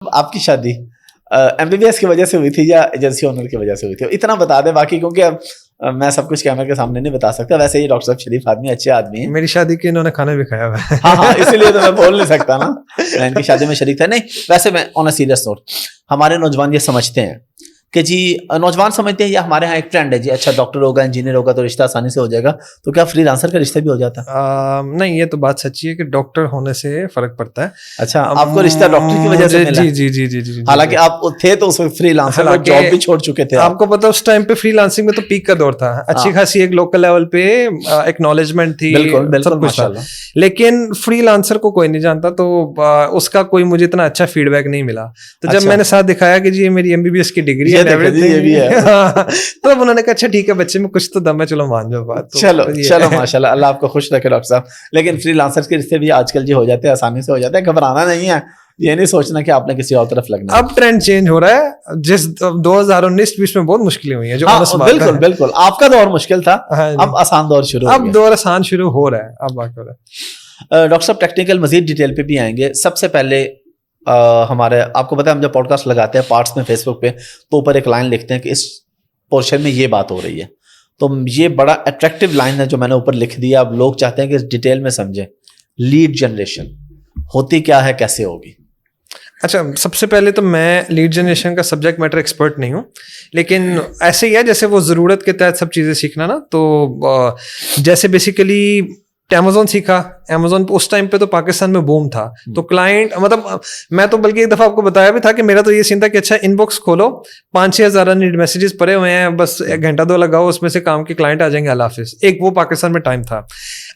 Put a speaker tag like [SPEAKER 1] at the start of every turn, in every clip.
[SPEAKER 1] آپ کی شادی MBBS کی وجہ سے ہوئی تھی یا ایجنسی اونر کی وجہ سے ہوئی تھی؟ اتنا بتا دیں باقی، کیونکہ اب میں سب کچھ کیمرے کے سامنے نہیں بتا سکتا. ویسے ہی ڈاکٹر صاحب شریف آدمی، اچھے آدمی ہیں.
[SPEAKER 2] میری شادی کی انہوں نے کھانا بھی کھایا ہوا ہے.
[SPEAKER 1] ہاں اسی لیے تو میں بول نہیں سکتا نا، میں ان کی شادی میں شریک تھا. نہیں ویسے میں آن اے سیریس نوٹ، ہمارے نوجوان یہ سمجھتے ہیں کہ جی، نوجوان سمجھتے ہیں یا ہمارے ہاں ایک ٹرینڈ ہے جی، اچھا ڈاکٹر ہوگا انجینئر ہوگا تو رشتہ آسانی سے ہو جائے گا. تو کیا فری لانسر کا رشتہ بھی ہو جاتا ہے؟
[SPEAKER 2] نہیں، یہ تو بات سچی ہے کہ ڈاکٹر ہونے سے فرق پڑتا ہے.
[SPEAKER 1] اچھا، آپ کو رشتہ ڈاکٹر کی وجہ سے ملا؟
[SPEAKER 2] جی جی جی جی جی.
[SPEAKER 1] حالانکہ آپ تھے تو اس وقت فری لانسر اور جاب بھی چھوڑ چکے تھے.
[SPEAKER 2] آپ کو پتا اس ٹائم پہ فری لانسنگ میں تو پیک کا دور تھا، اچھی خاصی ایک لوکل لیول پہ ایکنالجمنٹ تھی، سب کچھ تھا. لیکن فری لانسر کو کوئی نہیں جانتا، تو اس کا کوئی مجھے اتنا اچھا فیڈ بیک نہیں ملا. تو جب میں نے ساتھ دکھایا کہ جی میری MBBS کی ڈگری ہے، تو انہوں نے کہا اچھا ٹھیک ہے بچے میں کچھ تو دم ہے، چلو مان جاؤ بات.
[SPEAKER 1] چلو ماشاءاللہ، اللہ آپ کو خوش رکھے ڈاکٹر صاحب. لیکن فری لانسر کے رشتے بھی آج کل جی ہو جاتے ہیں، آسانی سے ہو جاتے ہیں. گھبرانا نہیں ہے، یہ نہیں سوچنا کہ آپ نے کسی اور طرف لگنا.
[SPEAKER 2] اب ٹرینڈ چینج ہو رہا ہے، جس 2019-20 میں بہت مشکلیں ہوئی ہیں. جو
[SPEAKER 1] بالکل بالکل آپ کا دور مشکل تھا، اب آسان دور شروع،
[SPEAKER 2] اب دور آسان شروع ہو رہا ہے. اب بات ہو رہا ہے.
[SPEAKER 1] ڈاکٹر صاحب ٹیکنیکل مزید ڈیٹیل پہ بھی آئیں گے. سب سے پہلے ہمارے آپ کو پتا ہے ہم جب پوڈ کاسٹ لگاتے ہیں پارٹس میں فیس بک پہ، تو اوپر ایک لائن لکھتے ہیں کہ اس پورشن میں یہ بات ہو رہی ہے. تو یہ بڑا اٹریکٹیو لائن ہے جو میں نے اوپر لکھ دیا. اب لوگ چاہتے ہیں کہ ڈیٹیل میں سمجھیں لیڈ جنریشن ہوتی کیا ہے، کیسے ہوگی.
[SPEAKER 2] اچھا، سب سے پہلے تو میں لیڈ جنریشن کا سبجیکٹ میٹر ایکسپرٹ نہیں ہوں، لیکن ایسے ہی ہے جیسے وہ ضرورت کے تحت سب چیزیں سیکھنا نا. تو جیسے بیسیکلی Amazon سیکھا. Amazon اس ٹائم پہ تو پاکستان میں بوم تھا، تو کلائنٹ مطلب میں تو بلکہ ایک دفعہ آپ کو بتایا بھی تھا کہ میرا تو یہ سین تھا کہ اچھا ان باکس کھولو، 5-6 ہزار نیڈ میسیجز پڑے ہوئے ہیں، بس 1 گھنٹہ 2 لگاؤ، اس میں سے کام کے کلائنٹ آ جائیں گے، اللہ حافظ. ایک وہ پاکستان میں ٹائم تھا.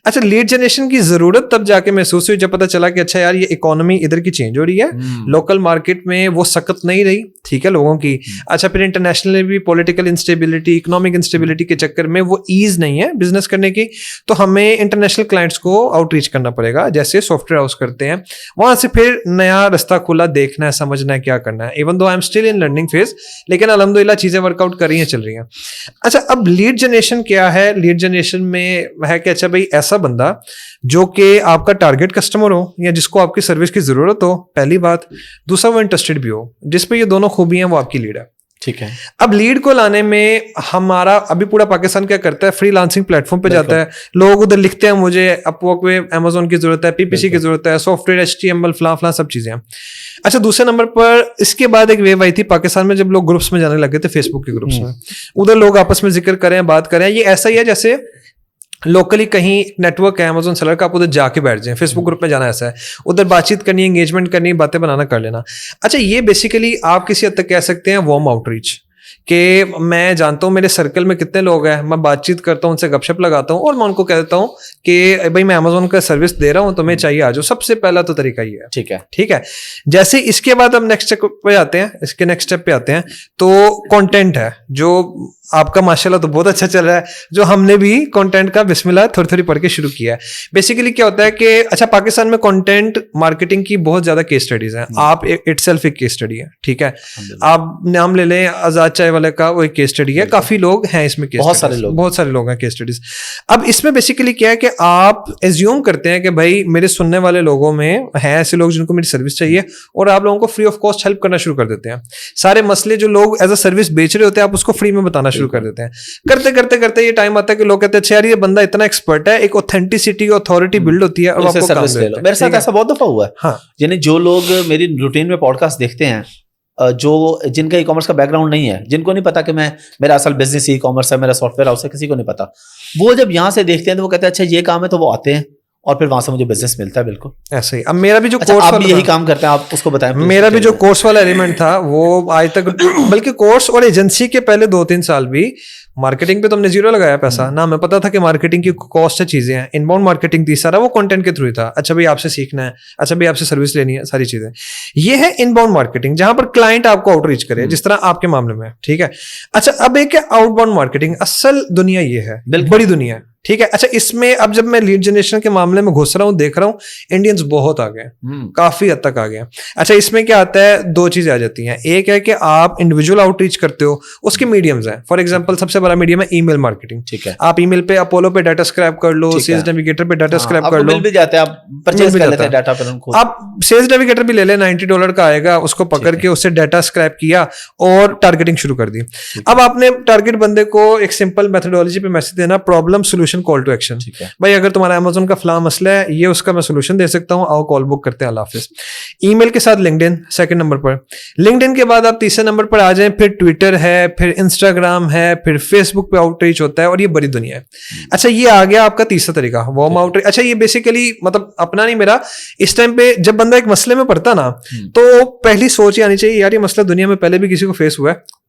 [SPEAKER 2] اچھا، لیڈ جنریشن کی ضرورت تب جا کے محسوس ہوئی جب پتا چلا کہ اچھا یار یہ اکانومی ادھر کی چینج ہو رہی ہے، لوکل مارکیٹ میں وہ سخت نہیں رہی، ٹھیک ہے، لوگوں کی. اچھا، پھر انٹرنیشنلی بھی پولیٹیکل انسٹیبلٹی، اکنامک انسٹیبلٹی کے چکر میں وہ ایز نہیں ہے بزنس کرنے کی. تو ہمیں انٹرنیشنل کلائنٹس کو آؤٹ ریچ کرنا پڑے گا، جیسے سافٹ ویئر ہاؤس کرتے ہیں. وہاں سے پھر نیا رستہ کھلا، دیکھنا ہے، سمجھنا ہے کیا کرنا ہے. Even though I am still in learning phase, لیکن الحمدللہ چیزیں ورک آؤٹ کر رہی ہیں، چل رہی ہیں. اچھا، اب لیڈ جنریشن کیا ہے؟ لیڈ جنریشن میں ہے کہ اچھا بھائی ایسا بندہ جو کہ آپ کا ٹارگیٹ کسٹمر ہو یا جس کو آپ کی سروس کی ضرورت ہو، پہلی بات. دوسرا وہ انٹرسٹڈ بھی ہو، جس پہ یہ دونوں خوبیاں وہ آپ کی لیڈ ہے.
[SPEAKER 1] ٹھیک ہے.
[SPEAKER 2] اب لیڈ کو لانے میں ہمارا ابھی پورا پاکستان کیا کرتا ہے، فری لانسنگ پلیٹ فارم پہ جاتا ہے، لوگ ادھر لکھتے ہیں مجھے اپ ورک پہ Amazon کی ضرورت ہے، PPC کی ضرورت ہے، سافٹ ویئر HTML فلاں فلاں سب چیزیں. اچھا، دوسرے نمبر پر اس کے بعد ایک ویو آئی تھی پاکستان میں، جب لوگ گروپس میں جانے لگے تھے، فیس بک کے گروپس میں، ادھر لوگ آپس میں ذکر کریں، بات کریں. یہ ایسا ہی ہے جیسے لوکلی کہیں نیٹ ورک ہے Amazon سیلر کا، آپ ادھر جا کے بیٹھ جائیں، فیس بک گروپ میں جانا ایسا ہے، ادھر بات چیت کرنی، انگیجمنٹ کرنی، باتیں بنانا، کر لینا. اچھا، یہ بیسیکلی آپ کسی حد تک کہہ سکتے ہیں وارم آؤٹ ریچ، کہ میں جانتا ہوں میرے سرکل میں کتنے لوگ ہیں، میں بات چیت کرتا ہوں، ان سے گپ شپ لگاتا ہوں، اور میں ان کو کہہ دیتا ہوں کہ بھائی میں Amazon کا سروس دے رہا ہوں، تمہیں چاہیے آ جاؤ. سب سے پہلا تو طریقہ یہ ہے.
[SPEAKER 1] ٹھیک ہے،
[SPEAKER 2] ٹھیک ہے. جیسے اس کے بعد ہم نیکسٹ اسٹیپ پہ آتے ہیں، اس کے نیکسٹ اسٹیپ پہ آتے ہیں، تو کانٹینٹ ہے جو آپ کا ماشاءاللہ تو بہت اچھا چل رہا ہے، جو ہم نے بھی کانٹینٹ کا بسم اللہ تھوڑی تھوڑی پڑھ کے شروع کیا ہے. بیسیکلی کیا ہوتا ہے کہ اچھا پاکستان میں کانٹینٹ مارکیٹنگ کی بہت زیادہ کیس اسٹڈیز ہیں. آپ اٹ سیلف ایک کیس اسٹڈی ہے، ٹھیک ہے. آپ نام لے لیں آزاد چائے والے کا، وہ ایک کیس اسٹڈی ہے. کافی لوگ ہیں اس میں، بہت سارے لوگ ہیں کیس اسٹڈیز. اب اس میں بیسیکلی کیا ہے کہ آپ ایزیوم کرتے ہیں کہ بھائی میرے سننے والے لوگوں میں ہیں ایسے لوگ جن کو میری سروس چاہیے، اور آپ لوگوں کو فری آف کاسٹ ہیلپ کرنا شروع کر دیتے ہیں. سارے مسئلے جو لوگ ایز اے سروس بیچ رہے ہوتے ہیں، آپ اس کو فری میں بتانا شروع کر دیتے ہیں. کرتے کرتے کرتے یہ ٹائم آتا ہے کہ لوگ کہتے ہیں اچھا یار یہ بندہ اتنا ایکسپرٹ ہے، ایک اوتھینٹسٹی اتھارٹی بلڈ ہوتی ہے، اور آپ کو کام دیتے ہیں.
[SPEAKER 1] میرے ساتھ ایسا بہت دفعہ ہوا ہے. ہاں، یعنی جو لوگ میری روٹین میں پوڈ کاسٹ دیکھتے ہیں، جو جن کا ای کامرس کا بیک گراؤنڈ نہیں ہے، جن کو نہیں پتا کہ میرا اصل بزنس ای کامرس ہے، میرا سافٹ ویئر ہاؤس ہے، کسی کو نہیں پتا، وہ جب یہاں سے دیکھتے ہیں تو وہ کہتے ہیں اچھا یہ کام ہے، تو وہ آتے ہیں اور پھر وہاں سے مجھے بزنس ملتا ہے. بالکل ایسے ہی. اب میرا بھی جو کورس، آپ بھی یہی کام کرتے ہیں، آپ اس کو بتائیں.
[SPEAKER 2] میرا بھی جو کورس والا ایلیمنٹ تھا وہ آج تک، بلکہ کورس اور ایجنسی کے پہلے 2-3 سال بھی مارکیٹنگ پہ تو ہم نے زیرو لگایا پیسہ نا. ہمیں پتا تھا کہ مارکیٹنگ کی کاسٹ ہے، چیزیں ہیں. ان باؤنڈ مارکیٹنگ تھی، سارا وہ کنٹینٹ کے تھرو ہی تھا. اچھا بھائی آپ سے سیکھنا ہے، اچھا بھائی آپ سے سروس لینی ہے، ساری چیزیں. یہ ہے ان باؤنڈ مارکیٹنگ، جہاں پر کلائنٹ آپ کو آؤٹ ریچ کرے، جس طرح آپ کے معاملے میں. ٹھیک ہے. اچھا، اب ایک ہے آؤٹ باؤنڈ مارکیٹنگ. اصل دنیا یہ ہے، بڑی دنیا ہے، ٹھیک ہے. اچھا اس میں اب جب میں لیڈ جنریشن کے معاملے میں گھس رہا ہوں دیکھ رہا ہوں انڈینس بہت آ گئے, کافی حد تک آ گئے. اچھا اس میں کیا آتا ہے, دو چیزیں آ جاتی ہیں. ایک ہے کہ آپ انڈیویجول آؤٹ ریچ کرتے ہو, اس کے میڈیمز ہیں. فار ایگزامپل سب سے بڑا میڈیم ہے ای میل مارکیٹنگ.
[SPEAKER 1] ٹھیک ہے,
[SPEAKER 2] آپ ای میل پہ اپولو پہ ڈیٹا اسکرائب کر لو, سیلز نیویگیٹر پہ ڈیٹا اسکرائب کر لو,
[SPEAKER 1] مل بھی جاتے ہیں, آپ پرچیز کر لیتے ہیں ڈیٹا پر ان کو.
[SPEAKER 2] آپ سیلز نیویگیٹر بھی لے لیں, $90 کا آئے گا, اس کو پکڑ کے اس سے ڈیٹا اسکرائب کیا اور ٹارگیٹنگ شروع کر دی. اب آپ نے ٹارگیٹ بندے کو ایک سمپل میتھڈولوجی پہ میسج دینا, problem solution call to action. بھائی اگر تمہارا امیزون کا فلاں مسئلہ ہے, یہ اس کا میں سولوشن دے سکتا ہوں, آؤ کال بک کرتے ہیں, اللہ حافظ. ای میل کے ساتھ لنکڈ ان سیکنڈ نمبر پر. لنکڈ ان کے بعد آپ تیسرے نمبر پر آ جائیں, پھر ٹویٹر ہے, پھر انسٹاگرام ہے, پھر فیس بک پہ آؤٹ ریچ ہوتا ہے, اور یہ بڑی دنیا ہے. اچھا یہ آ گیا آپ کا تیسرا طریقہ, وارم آؤٹ ریچ. اچھا یہ بیسیکلی مطلب اپنا نہیں میرا, اس ٹائم پہ جب بندہ ایک مسئلے میں پڑتا نا تو پہلی سوچ یہ آنی چاہیے یار یہ مسئلہ دنیا میں پہلے بھی کسی کو فیس ہوا ہے,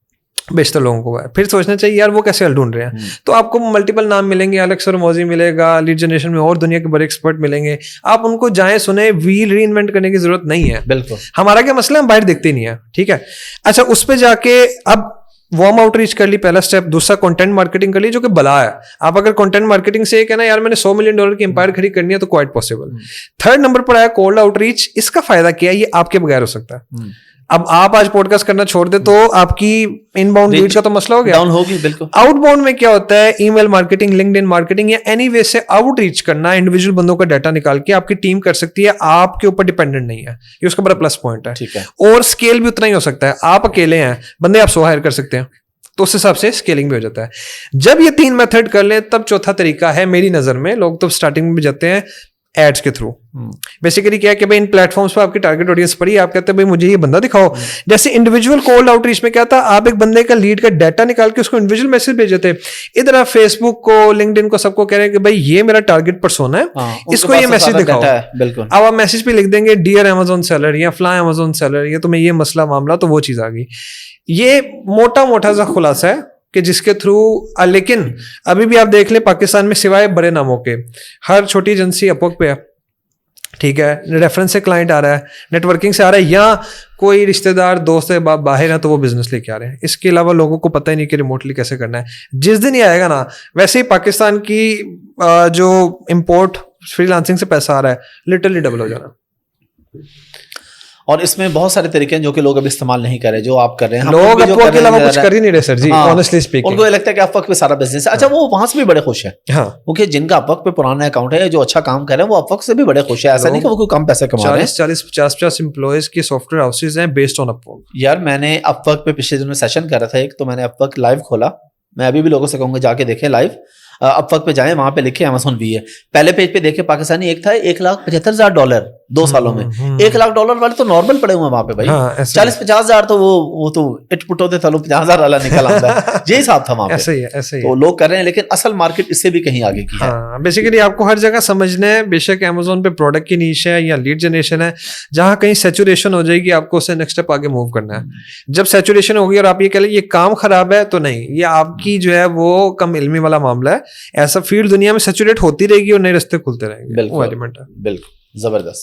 [SPEAKER 2] بیشتر لوگوں کو ہے. پھر سوچنا چاہیے یار وہ کیسے حل ڈھونڈ رہے ہیں. تو آپ کو ملٹیپل نام ملیں گے, الیکس اور موزی ملے گا, لیڈ جنریشن میں اور دنیا کے بڑے ایکسپرٹ ملیں گے. آپ ان کو جائیں سنیں, ویل ری انوینٹ کرنے کی ضرورت نہیں ہے.
[SPEAKER 1] بالکل,
[SPEAKER 2] ہمارا کیا مسئلہ ہے, ہم باہر دیکھتے ہی نہیں ہے. ٹھیک ہے. اچھا اس پہ جا کے اب وارم آؤٹ ریچ کر لی, پہلا اسٹیپ. دوسرا کنٹینٹ مارکیٹنگ کر لی, جو کہ بلا ہے. آپ اگر کنٹینٹ مارکیٹنگ سے یہ کہنا یار میں نے $100 ملین کی امپائر کھڑی کرنی ہے تو کوائٹ پاسبل. تھرڈ نمبر پر آیا کولڈ آؤٹ ریچ. اس کا فائدہ کیا ہے, یہ آپ کے بغیر ہو سکتا ہے. اب آپ آج پوڈ کاسٹ کرنا چھوڑ دے تو آپ کی ان باؤنڈ لیڈ کا تو مسئلہ ہو گیا,
[SPEAKER 1] ڈاؤن ہوگی. بالکل.
[SPEAKER 2] آؤٹ باؤنڈ میں کیا ہوتا ہے, ای میل مارکیٹنگ, لنکڈ ان مارکیٹنگ, یا اینی وے سے آؤٹ ریچ کرنا, انڈیویجول بندوں کا ڈیٹا نکال کے آپ کی ٹیم کر سکتی ہے, آپ کے اوپر ڈیپینڈنٹ نہیں ہے. یہ اس کا بڑا پلس پوائنٹ ہے.
[SPEAKER 1] ٹھیک ہے.
[SPEAKER 2] اور اسکیل بھی اتنا ہی ہو سکتا ہے. آپ اکیلے ہیں, بندے آپ 100 ہائر کر سکتے ہیں, تو اس حساب سے اسکیلنگ بھی ہو جاتا ہے. جب یہ 3 میتھڈ کر لیں تب چوتھا طریقہ ہے میری نظر میں, لوگ تو اسٹارٹنگ میں بھی جاتے ہیں ایڈس کے تھرو. بیسیکلی کیا ہے کہ بھائی ان پلیٹ فارمس پہ آپ کی ٹارگیٹ آڈینس پڑی, آپ کہتے ہیں بھائی مجھے یہ بندہ دکھاؤ. جیسے انڈیویجول کولڈ آؤٹ ریچ میں کیا تھا, آپ ایک بندے کا لیڈ کا ڈیٹا نکال کے اس کو انڈیویجول میسج بھیجے تھے. ادھر آپ فیس بک کو, لنکڈ ان کو, سب کو کہہ رہے ہیں کہ بھائی یہ میرا ٹارگیٹ پرسونا ہے, اس کو یہ میسج دکھاؤ.
[SPEAKER 1] بالکل.
[SPEAKER 2] اب آپ میسج پہ لکھ دیں گے ڈیئر امیزون سیلر یا فلاں امیزون سیلر, یا تمہیں یہ مسئلہ معاملہ, تو وہ چیز آ گئی. یہ موٹا موٹا سا خلاصہ ہے کہ جس کے تھرو, لیکن ابھی بھی آپ دیکھ لیں پاکستان میں سوائے بڑے ناموں کے ہر چھوٹی ایجنسی اپورک پہ ہے. ٹھیک ہے, ریفرنس سے کلائنٹ آ رہا ہے, نیٹ ورکنگ سے آ رہا ہے, یا کوئی رشتہ دار دوست ہے باہر ہے تو وہ بزنس لے کے آ رہے ہیں. اس کے علاوہ لوگوں کو پتہ ہی نہیں کہ ریموٹلی کیسے کرنا ہے. جس دن یہ آئے گا نا, ویسے ہی پاکستان کی جو امپورٹ فری لانسنگ سے پیسہ آ رہا ہے لٹرلی ڈبل ہو جانا.
[SPEAKER 1] اور اس میں بہت سارے طریقے ہیں جو کہ لوگ اب استعمال نہیں کر رہے, جو آپ کر رہے ہیں.
[SPEAKER 2] لوگ اپورک کے علاوہ کچھ کر ہی نہیں رہے سر جی, آنیسٹلی اسپیکنگ.
[SPEAKER 1] ان کو یہ لگتا ہے کہ اپورک پہ سارا بزنس ہے. اچھا وہ وہاں سے بھی بڑے خوش ہیں, ہاں, کیونکہ جن کا اپورک پہ پرانا اکاؤنٹ ہے, جو اچھا کام کر رہے ہیں, وہ اپورک سے بھی بڑے خوش ہیں. ایسا نہیں کہ وہ کوئی کم پیسے کما رہے ہیں.
[SPEAKER 2] 40-50 امپلائیز کے سافٹ ویئر ہاؤسز ہیں بیسڈ آن اپورک.
[SPEAKER 1] یار میں نے اپورک پہ پچھلے دنوں سیشن کر رہا تھا ایک, تو میں نے اپورک لائیو کھولا. میں ابھی بھی لوگوں سے کہوں گا جا کے دیکھیں لائیو, اپورک پہ جائیں, وہاں پہ لکھے Amazon بھی ہے. پہلے پیج پہ دیکھے پاکستانی ایک تھا $1,75,000 2 سالوں میں. $1,00,000 والے تو نارمل پڑے ہوئے ہیں وہاں پہ بھائی. 40-50,000 تو وہ تو اٹ پٹ ہوتے تھے, $50,000 والا نکل آتا ہے. یہی حساب تھا وہاں پہ. ایسے ہی تو لوگ کر رہے ہیں, لیکن اصل مارکیٹ اس سے بھی کہیں آگے کی ہے.
[SPEAKER 2] بیسیکلی آپ کو ہر جگہ سمجھنا ہے, بے شک Amazon پہ پروڈکٹ کی نیش ہے یا لیڈ جنریشن ہے, جہاں کہیں سیچوریشن ہو جائے گی آپ کو اسے نیکسٹ اسٹیپ آگے موو کرنا ہے. جب سیچوریشن ہوگی اور آپ یہ کہہ لیں یہ کام خراب ہے, تو نہیں, یہ آپ کی جو ہے وہ کم علمی والا معاملہ ہے. ایسا فیلڈ دنیا میں سیچوریٹ ہوتی رہے گی اور نئے رستے کھلتے رہیں گے.
[SPEAKER 1] بالکل, بالکل زبردست.